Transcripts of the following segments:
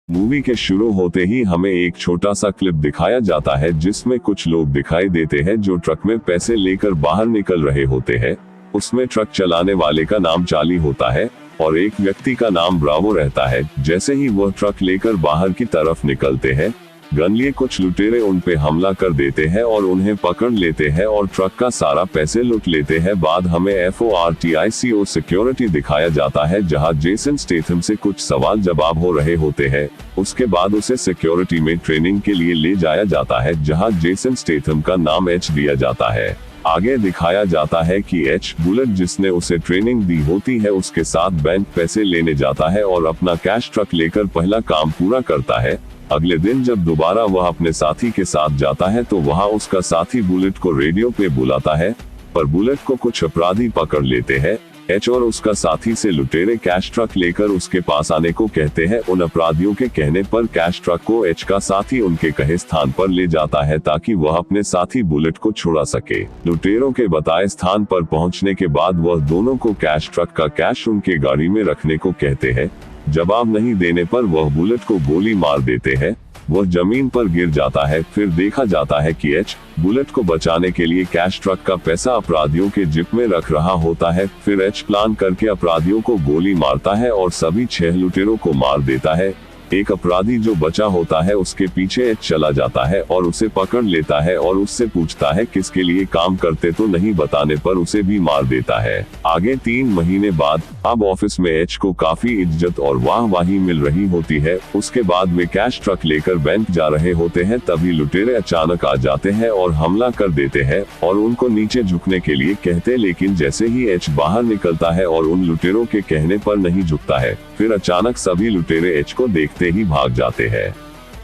Movie के शुरू होते ही हमें एक छोटा सा क्लिप दिखाया जाता है जिसमें कुछ लोग दिखाई देते हैं जो ट्रक में पैसे लेकर बाहर निकल रहे होते हैं। उसमें ट्रक चलाने वाले का नाम चार्ली होता है और एक व्यक्ति का नाम ब्रावो रहता है। जैसे ही वह ट्रक लेकर बाहर की तरफ निकलते हैं, गन लिए कुछ लुटेरे उन पे हमला कर देते हैं और उन्हें पकड़ लेते हैं और ट्रक का सारा पैसे लूट लेते हैं। बाद हमें FORTICO सिक्योरिटी दिखाया जाता है जहां जेसन स्टेथम से कुछ सवाल जवाब हो रहे होते हैं। उसके बाद उसे सिक्योरिटी में ट्रेनिंग के लिए ले जाया जाता है जहां जेसन स्टेथम का नाम एच दिया जाता है। आगे दिखाया जाता है कि एच बुलेट जिसने उसे ट्रेनिंग दी होती है उसके साथ बैंक पैसे लेने जाता है और अपना कैश ट्रक लेकर पहला काम पूरा करता है। अगले दिन जब दोबारा वह अपने साथी के साथ जाता है तो वहां उसका साथी बुलेट को रेडियो पे बुलाता है, पर बुलेट को कुछ अपराधी पकड़ लेते हैं। एच और उसका साथी से लुटेरे कैश ट्रक लेकर उसके पास आने को कहते हैं। उन अपराधियों के कहने पर कैश ट्रक को एच का साथी उनके कहे स्थान पर ले जाता है ताकि वह अपने साथी बुलेट को छुड़ा सके। लुटेरों के बताए स्थान पर पहुंचने के बाद वह दोनों को कैश ट्रक का कैश उनके गाड़ी में रखने को कहते हैं। जवाब नहीं देने पर वह बुलेट को गोली मार देते हैं। वह जमीन पर गिर जाता है। फिर देखा जाता है कि एच बुलेट को बचाने के लिए कैश ट्रक का पैसा अपराधियों के जिप में रख रहा होता है। फिर एच प्लान करके अपराधियों को गोली मारता है और सभी 6 लुटेरों को मार देता है। एक अपराधी जो बचा होता है उसके पीछे एच चला जाता है और उसे पकड़ लेता है और उससे पूछता है किसके लिए काम करते, तो नहीं बताने पर उसे भी मार देता है। आगे 3 महीने बाद अब ऑफिस में एच को काफी इज्जत और वाहवाही मिल रही होती है। उसके बाद वे कैश ट्रक लेकर बैंक जा रहे होते हैं, तभी लुटेरे अचानक आ जाते हैं और हमला कर देते हैं और उनको नीचे झुकने के लिए कहते, लेकिन जैसे ही एच बाहर निकलता है और उन लुटेरों के कहने पर नहीं झुकता है, फिर अचानक सभी लुटेरे एच को देखते ही भाग जाते हैं।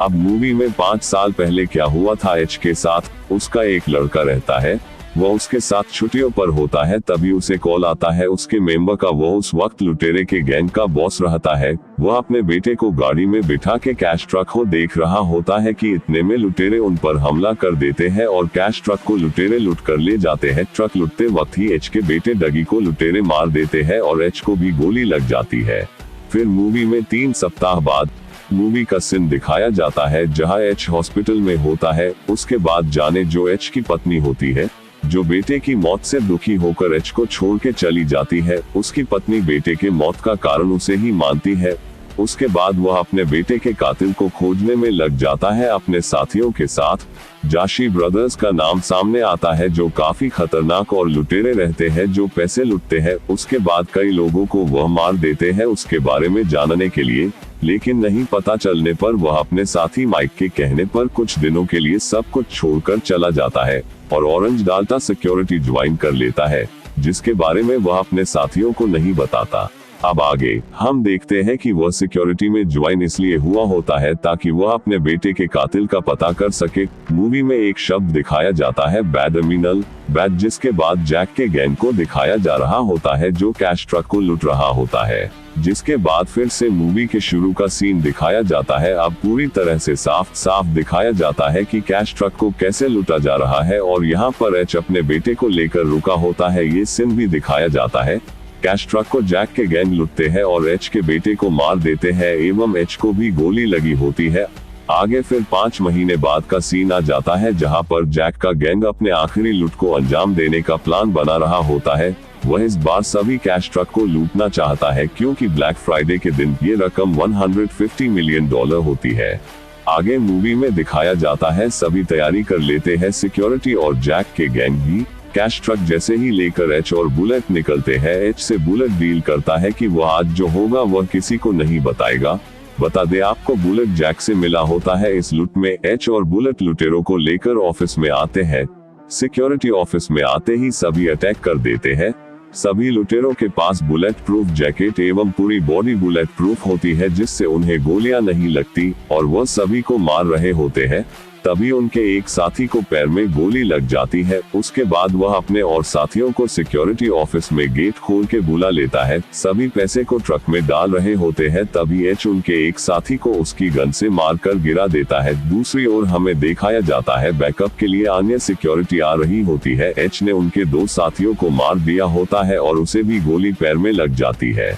अब मूवी में 5 साल पहले क्या हुआ था एच के साथ, उसका एक लड़का रहता है। वह उसके साथ छुट्टियों पर होता है, तभी उसे कॉल आता है उसके मेंबर का। वो उस वक्त लुटेरे के गैंग का बॉस रहता है। वह अपने बेटे को गाड़ी में बिठा के कैश ट्रक को देख रहा होता है कि इतने में लुटेरे उन पर हमला कर देते हैं और कैश ट्रक को लुटेरे लूट कर ले जाते हैं। ट्रक लुटते वक्त ही एच के बेटे डगी को लुटेरे मार देते हैं और एच को भी गोली लग जाती है। फिर मूवी में 3 सप्ताह बाद मूवी का सीन दिखाया जाता है जहां एच हॉस्पिटल में होता है। उसके बाद जाने जो एच की पत्नी होती है, जो बेटे की मौत से दुखी होकर एच को छोड़ के चली जाती है। उसकी पत्नी बेटे के मौत का कारण उसे ही मानती है। उसके बाद वह अपने बेटे के कातिल को खोजने में लग जाता है अपने साथियों के साथ। जाशी ब्रदर्स का नाम सामने आता है जो काफी खतरनाक और लुटेरे रहते हैं जो पैसे लुटते हैं। उसके बाद कई लोगों को वह मार देते हैं उसके बारे में जानने के लिए, लेकिन नहीं पता चलने पर वह अपने साथी माइक के कहने पर कुछ दिनों के लिए सब कुछ छोड़कर चला जाता है और ऑरेंज डाल्टा सिक्योरिटी ज्वाइन कर लेता है, जिसके बारे में वह अपने साथियों को नहीं बताता। अब आगे हम देखते हैं कि वह सिक्योरिटी में ज्वाइन इसलिए हुआ होता है ताकि वह अपने बेटे के कातिल का पता कर सके। मूवी में एक शब्द दिखाया जाता है बैडमिनल बैड, जिसके बाद जैक के गैंग को दिखाया जा रहा होता है जो कैश ट्रक को लूट रहा होता है। जिसके बाद फिर से मूवी के शुरू का सीन दिखाया जाता है। अब पूरी तरह से साफ साफ दिखाया जाता है कि कैश ट्रक को कैसे लूटा जा रहा है और यहाँ पर एच अपने बेटे को लेकर रुका होता है। ये सीन भी दिखाया जाता है। कैश ट्रक को जैक के गैंग लुटते हैं और एच के बेटे को मार देते हैं एवं एच को भी गोली लगी होती है। आगे फिर 5 महीने बाद का सीन आ जाता है जहां पर जैक का गैंग अपने आखिरी लूट को अंजाम देने का प्लान बना रहा होता है। वह इस बार सभी कैश ट्रक को लूटना चाहता है क्योंकि ब्लैक फ्राइडे के दिन ये रकम $150 मिलियन होती है। आगे मूवी में दिखाया जाता है सभी तैयारी कर लेते हैं, सिक्योरिटी और जैक के गैंग भी। कैश ट्रक जैसे ही लेकर एच और बुलेट निकलते हैं, एच से बुलेट डील करता है कि वह आज जो होगा वह किसी को नहीं बताएगा। बता दे आपको, बुलेट जैक से मिला होता है इस लूट में। एच और बुलेट लुटेरों को लेकर ऑफिस में आते हैं। सिक्योरिटी ऑफिस में आते ही सभी अटैक कर देते हैं। सभी लुटेरों के पास बुलेट प्रूफ जैकेट एवं पूरी बॉडी बुलेट प्रूफ होती है जिससे उन्हें गोलियां नहीं लगती और वह सभी को मार रहे होते हैं। तभी उनके एक साथी को पैर में गोली लग जाती है। उसके बाद वह अपने और साथियों को सिक्योरिटी ऑफिस में गेट खोल के बुला लेता है। सभी पैसे को ट्रक में डाल रहे होते हैं, तभी एच उनके एक साथी को उसकी गन से मारकर गिरा देता है। दूसरी ओर हमें दिखाया जाता है बैकअप के लिए अन्य सिक्योरिटी आ रही होती है। एच ने उनके 2 साथियों को मार दिया होता है और उसे भी गोली पैर में लग जाती है।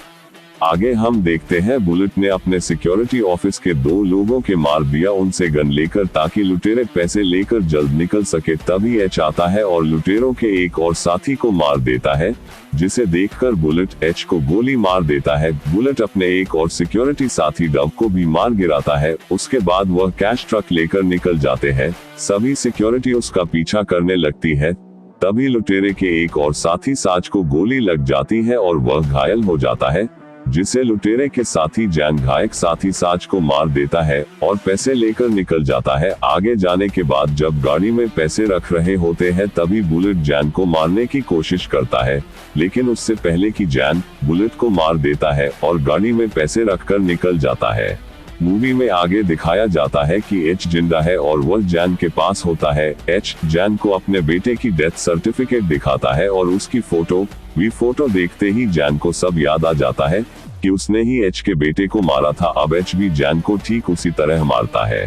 आगे हम देखते हैं बुलेट ने अपने सिक्योरिटी ऑफिस के 2 लोगों के मार दिया उनसे गन लेकर ताकि लुटेरे पैसे लेकर जल्द निकल सके। तभी एच आता है और लुटेरों के एक और साथी को मार देता है, जिसे देखकर बुलेट एच को गोली मार देता है। बुलेट अपने एक और सिक्योरिटी साथी डव को भी मार गिराता है। उसके बाद वह कैश ट्रक लेकर निकल जाते हैं। सभी सिक्योरिटी उसका पीछा करने लगती है। तभी लुटेरे के एक और साथी साज को गोली लग जाती है और वह घायल हो जाता है, जिसे लुटेरे के साथी जैन घायल साथी साज को मार देता है और पैसे लेकर निकल जाता है। आगे जाने के बाद जब गाड़ी में पैसे रख रहे होते हैं तभी बुलेट जैन को मारने की कोशिश करता है, लेकिन उससे पहले कि जैन बुलेट को मार देता है और गाड़ी में पैसे रखकर निकल जाता है। मूवी में आगे दिखाया जाता है कि एच जिंदा है और वह जैन के पास होता है। एच जैन को अपने बेटे की डेथ सर्टिफिकेट दिखाता है और उसकी फोटो देखते ही जैन को सब याद आ जाता है कि उसने ही एच के बेटे को मारा था। अब एच भी जैन को ठीक उसी तरह मारता है।